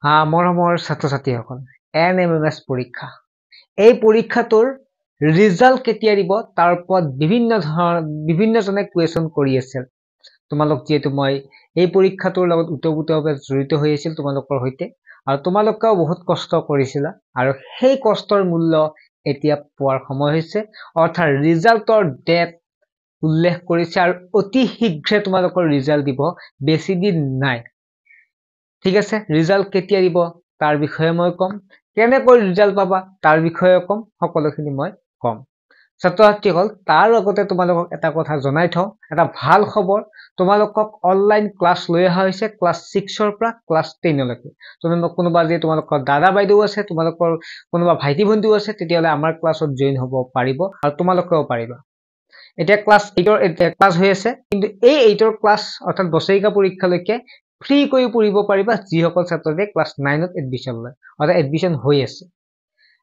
মৰমৰ ছাত্ৰ-ছাত্ৰীসকল, NMMS পৰীক্ষা। এই পৰীক্ষাটোৰ ৰিজাল্ট কেতিয়া দিব তাৰ ওপৰত বিভিন্নজনে কুৱেশ্যন কৰি আছিল। তোমালোক যিহেতু মই এই পৰীক্ষাটোৰ লগত ওতঃপ্ৰোতভাৱে জড়িত হৈ আছিল তোমালোকৰ সৈতে, আৰু তোমালোকেও বহুত কষ্ট কৰিছিলা, আৰু সেই কষ্টৰ মূল্য এতিয়া পোৱাৰ সময় হৈছে। অৰ্থাৎ ৰিজাল্টৰ ডেট উল্লেখ কৰিছে আৰু অতি শীঘ্ৰে তোমালোকৰ ৰিজাল্ট দিব, বেছি দিন নাই। ঠিক আছে, ৰিজাল্ট কেতিয়া দিব তাৰ বিষয়ে মই কম, কেনেকৈ ৰিজাল্ট পাবা তাৰ বিষয়ে কম, সকলোখিনি মই কম। ছাত্ৰ-ছাত্ৰীসকল, তাৰ আগতে তোমালোকক এটা কথা জনাই থওঁ, এটা ভাল খবৰ, তোমালোকক অনলাইন ক্লাছ লৈ অহা হৈছে ক্লাছ 6ৰ পৰা ক্লাছ 10লৈকে। কোনোবা যে তোমালোকৰ দাদা বাইদেউ আছে, তোমালোকৰ কোনোবা ভাইটি ভণ্টিও আছে, তেতিয়াহ'লে আমাৰ ক্লাছত জইন হ'ব পাৰিব, আৰু তোমালোকেও পাৰিবা। এতিয়া ক্লাছ 8ৰ ক্লাছ হৈ আছে, কিন্তু এই 8ৰ ক্লাছ অৰ্থাৎ বছৰেকীয়া পৰীক্ষালৈকে ফ্ৰী কৰি পঢ়িব পাৰিবা যিসকল ছাত্ৰই ক্লাছ 9ত এডমিশ্যন লয়, অৰ্থাৎ এডমিশ্যন হৈ আছে।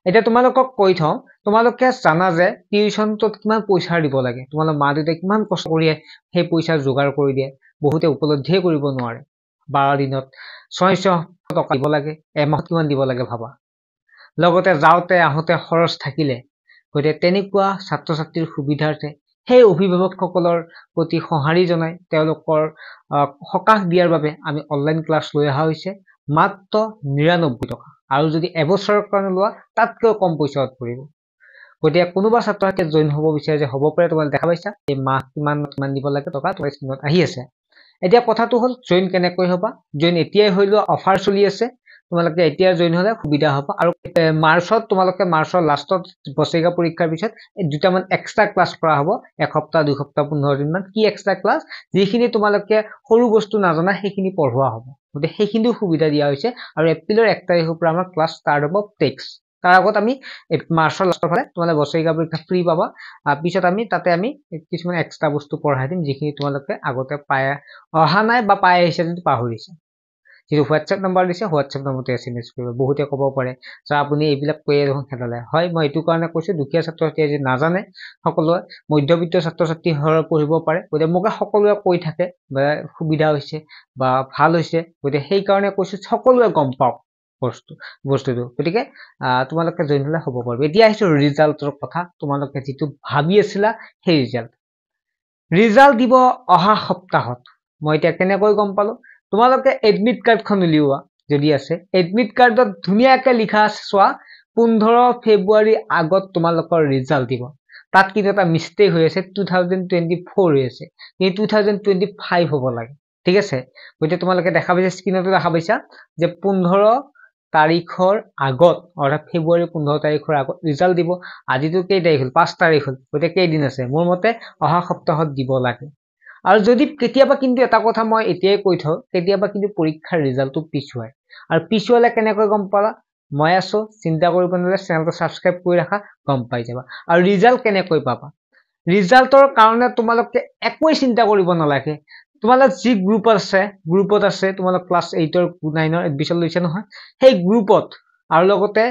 এতিয়া তোমালোকক কৈ থওঁ, তোমালোকে জানা যে টিউশ্যনটোত কিমান পইচা দিব লাগে, তোমালোকৰ মা দেউতাই কিমান কষ্ট কৰি সেই পইচা যোগাৰ কৰি দিয়ে, বহুতে উপলব্ধিয়ে কৰিব নোৱাৰে। 12 দিনত 600 টকা দিব লাগে, এমাহত কিমান দিব লাগে ভাবা। লগতে যাওঁতে আহোঁতে খৰচ থাকিলে, গতিকে তেনেকুৱা ছাত্ৰ-ছাত্ৰীৰ সুবিধাৰ্থে সেই অভিভাৱকসকলৰ প্ৰতি সঁহাৰি জনাই তেওঁলোকৰ সকাহ দিয়াৰ বাবে আমি অনলাইন ক্লাছ লৈ অহা হৈছে মাত্ৰ 99 টকা, আৰু যদি এবছৰৰ কাৰণে লোৱা তাতকৈ কম পইচাত পৰিব। গতিকে কোনোবা ছাত্ৰ-ছাত্ৰীয়ে জইন হ'ব বিচাৰে যে হ'ব পাৰে, তোমালোকে দেখা পাইছা এই মাহ কিমান দিব লাগে টকা তোমাৰ স্ক্ৰীনত আহি আছে। এতিয়া কথাটো হ'ল জইন কেনেকৈ হ'বা, জইন এতিয়াই হৈ লোৱা, অফাৰ চলি আছে, তোমালোকে এতিয়া জইন হ'লে সুবিধা হ'ব। আৰু মাৰ্চত তোমালোকে মাৰ্চৰ লাষ্টত বছৰেকীয়া পৰীক্ষাৰ পিছত দুটামান এক্সট্ৰা ক্লাছ কৰা হ'ব, এসপ্তাহ 2 সপ্তাহ 15 দিনমান। কি এক্সট্ৰা ক্লাছ? যিখিনি তোমালোকে সৰু বস্তু নাজানা সেইখিনি পঢ়োৱা হ'ব, গতিকে সেইখিনিও সুবিধা দিয়া হৈছে। আৰু এপ্ৰিলৰ 1 তাৰিখৰ পৰা আমাৰ ক্লাছ ষ্টাৰ্ট হ'ব টেক্স। তাৰ আগত আমি মাৰ্চৰ লাষ্টৰ ফালে তোমালোকে বছৰেকীয়া পৰীক্ষা ফ্ৰী পাবা, পিছত তাতে আমি কিছুমান এক্সট্ৰা বস্তু পঢ়াই দিম যিখিনি তোমালোকে আগতে পাই অহা নাই বা পাই আহিছে যদি পাহৰিছে। যিটো হোৱাটছএপ নম্বৰ দিছে, হোৱাটছএপ নম্বৰতে SMS কৰিব। বহুতে ক'ব পাৰে যে আপুনি এইবিলাক কৈয়ে দেখোন খেদালে। হয়, মই এইটো কাৰণে কৈছোঁ, দুখীয়া ছাত্ৰ-ছাত্ৰীয়ে যে নাজানে, সকলোৱে মধ্যবিত্ত ছাত্ৰ-ছাত্ৰী পঢ়িব পাৰে, গতিকে মোকে সকলোৱে কৈ থাকে সুবিধা হৈছে বা ভাল হৈছে, গতিকে সেইকাৰণে কৈছোঁ সকলোৱে গম পাওক বস্তুটো। গতিকে তোমালোকে জইন হ'লে হ'ব পাৰিব। এতিয়া আহিছোঁ ৰিজাল্টৰ কথা, তোমালোকে যিটো ভাবি আছিলা সেই ৰিজাল্ট দিব অহা সপ্তাহত। মই এতিয়া কেনেকৈ গম পালো? তোমালোকে এডমিট কাৰ্ডখন উলিওৱা যদি আছে, এডমিট কাৰ্ডত ধুনীয়াকে লিখা আছে, চোৱা 15 ফেব্ৰুৱাৰী আগত তোমালোকৰ ৰিজাল্ট দিব। তাত কিন্তু এটা মিষ্টেক হৈ আছে, 2024 হৈ আছে, কিন্তু 2025 হ'ব লাগে। ঠিক আছে, গতিকে তোমালোকে দেখা পাইছা, স্ক্ৰীনতো দেখা পাইছা যে 15 তাৰিখৰ আগত, অৰ্থাৎ ফেব্ৰুৱাৰী 15 তাৰিখৰ আগত ৰিজাল্ট দিব। আজিতো কেই তাৰিখ হ'ল? 5 তাৰিখ হ'ল, গতিকে কেইদিন আছে? মোৰ মতে অহা সপ্তাহত দিব লাগে। আৰু যদি কেতিয়াবা কিন্তু এটা কথা মই এতিয়াই কৈ থওঁ, কেতিয়াবা কিন্তু পৰীক্ষাৰ ৰিজাল্টটো পিছুৱাই, আৰু পিছুৱালে কেনেকৈ গম পালা? মই আছো, চিন্তা কৰিব নালাগে, চেনেলটো ছাবস্ক্ৰাইব কৰি ৰাখা, গম পাই যাবা। আৰু ৰিজাল্ট কেনেকৈ পাবা? ৰিজাল্টৰ কাৰণে তোমালোকে একোৱেই চিন্তা কৰিব নালাগে। তোমালোক যি গ্ৰুপত আছে, তোমালোক ক্লাছ 8ৰ 9ৰ এডমিশ্যন লৈছে নহয়, সেই গ্ৰুপত, আৰু লগতে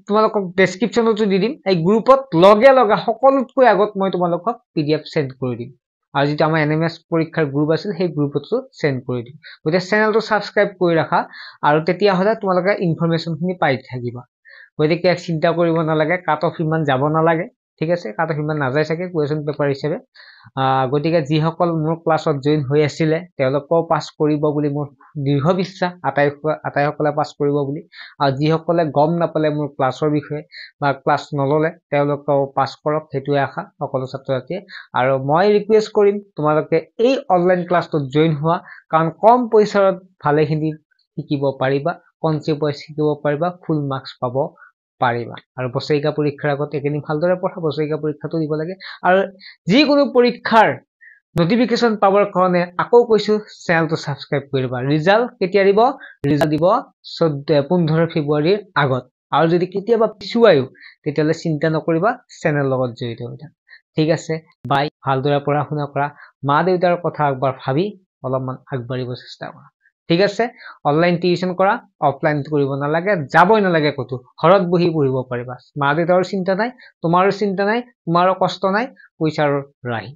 তোমালোকক ডেছক্ৰিপশ্যনতো দি দিম, এই গ্ৰুপত লগে লগে সকলোতকৈ আগত মই তোমালোকক PDF চেণ্ড কৰি দিম। আৰু যিটো আমাৰ NMS পৰীক্ষাৰ গ্ৰুপ আছিল, সেই গ্ৰুপতো চেণ্ড কৰি দিম। গতিকে চেনেলটো ছাবস্ক্ৰাইব কৰি ৰাখা, আৰু তেতিয়াহ'লে তোমালোকে ইনফৰমেশ্যনখিনি পাই থাকিবা। গতিকে চিন্তা কৰিব নালাগে, কাট অফ ইমান যাব নালাগে। ঠিক আছে, কাট অফ ইমান নাযায় চাগে কুৱেশ্যন পেপাৰ হিচাপে। গতিকে যিসকল মোৰ ক্লাছত জইন হৈ আছিলে তেওঁলোকেও পাছ কৰিব বুলি মোৰ দৃঢ় বিশ্বাস, আটাইসকলে পাছ কৰিব বুলি। আৰু যিসকলে গম নাপালে মোৰ ক্লাছৰ বিষয়ে বা ক্লাছ নল'লে তেওঁলোকেও পাছ কৰক, সেইটোৱে আশা সকলো ছাত্ৰ-ছাত্ৰীয়ে। আৰু মই ৰিকুৱেষ্ট কৰিম তোমালোকে এই অনলাইন ক্লাছটোত জইন হোৱা, কাৰণ কম পইচাত ভালেখিনি শিকিব পাৰিবা, কনচেপ্ট শিকিব পাৰিবা, ফুল মাৰ্কছ পাব পাৰিবা। আৰু বছৰেকীয়া পৰীক্ষাৰ আগত এইখিনি ভালদৰে পঢ়া, বছৰেকীয়া পৰীক্ষাটো দিব লাগে। আৰু যিকোনো পৰীক্ষাৰ নটিফিকেশ্যন পাবৰ কাৰণে আকৌ কৈছো, চেনেলটো ছাবস্ক্ৰাইব কৰি দিবা। ৰিজাল্ট কেতিয়া দিব? ৰিজাল্ট দিব 15 ফেব্ৰুৱাৰীৰ আগত। আৰু যদি কেতিয়াবা পিছুৱায়ো তেতিয়াহ'লে চিন্তা নকৰিবা, চেনেলৰ লগত জড়িত হৈ থাকা। ঠিক আছে, বাই। ভালদৰে পঢ়া শুনা কৰা, মা দেউতাৰ কথা একবাৰ ভাবি অলপমান আগবাঢ়িব চেষ্টা কৰা। ঠিক আছে, অনলাইন টিউশ্যন কৰা, অফলাইন কৰিব নালাগে, যাবই নালাগে ক'তো, ঘৰত বহি পঢ়িব পাৰিবা। মা দেউতাৰো চিন্তা নাই, তোমাৰো চিন্তা নাই, তোমাৰো কষ্ট নাই, পইচাৰো ৰাহি।